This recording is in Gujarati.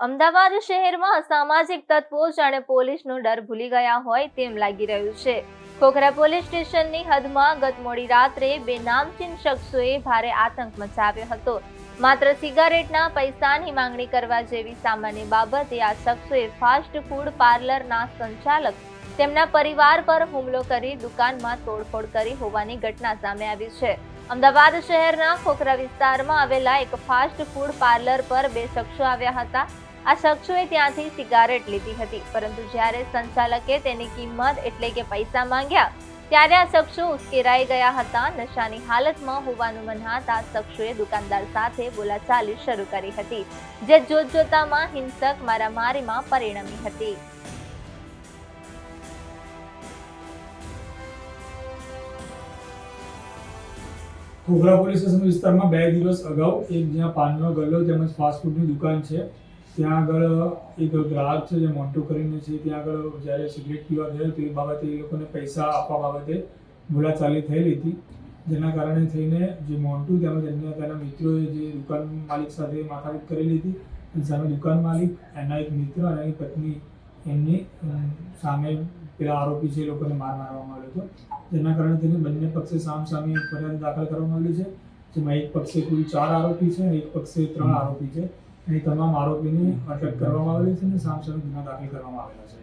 અમદાવાદ શહેરમાં અસામાજિક તત્વો જાણે પોલીસનો ડર ભૂલી ગયા હોય તેમ લાગી રહ્યું છે। ખોખરા પોલીસ સ્ટેશનની હદમાં ગત મોડી રાત્રે બે નામચીન શખ્સોએ ભારે આતંક મચાવ્યો હતો। માત્ર સિગારેટના પૈસાની માંગણી કરવા જેવી સામાન્ય બાબતે આ શખ્સોએ ફાસ્ટ ફૂડ પાર્લરના સંચાલક તેમના પરિવાર પર હુમલો કરી દુકાનમાં તોડફોડ કરી હોવાની ઘટના સામે આવી છે। અમદાવાદ શહેરના ખોખરા વિસ્તારમાં આવેલા એક ફાસ્ટ ફૂડ પાર્લર પર બે શખ્સો આવ્યા હતા। આ શખ્સોએ ત્યાંથી સિગારેટ લીધી હતી, પરંતુ જ્યારે સંચાલકે તેની કિંમત એટલે કે પૈસા માંગ્યા ત્યારે આ શખ્સો ઉશ્કેરાઈ ગયા હતા। નશાની હાલતમાં હોવાનું મનાતા આ શખ્સોએ દુકાનદાર સાથે બોલાચાલી શરૂ કરી હતી, જે જોતજોતામાં હિંસક મારામારીમાં પરિણમી હતી। ખોખરા પોલીસ સ્ટેશન વિસ્તારમાં 2 દિવસ અગાઉ એક જ્યાં પાનનો ગલ્લો તેમજ ફાસ્ટફૂડની દુકાન છે ત્યાં આગળ એક ગ્રાહક છે જે મોન્ટુ કરીને છે ત્યાં આગળ જ્યારે સિગરેટ પીવા ગયો તો એ બાબતે એ લોકોને પૈસા આપવા બાબતે બોલાચાલી થયેલી હતી, જેના કારણે થઈને જે મોન્ટુ તેમજ અન્ય તેના મિત્રોએ જે દુકાન માલિક સાથે માથાકૂટ કરેલી હતી અને સામે દુકાન માલિક, એના એક મિત્ર અને એની પત્ની એમની સામે પેલા આરોપી છે એ લોકોને મારવામાં આવ્યો હતો, જેના કારણે તેને બંને પક્ષે સામસામે ફરિયાદ દાખલ કરવામાં આવેલી છે, જેમાં એક પક્ષે કુલ 4 આરોપી છે અને એક પક્ષે 3 આરોપી છે। અને તમામ આરોપીની અટક કરવામાં આવેલી છે અને સામસામે ગુના દાખલ કરવામાં આવેલા છે।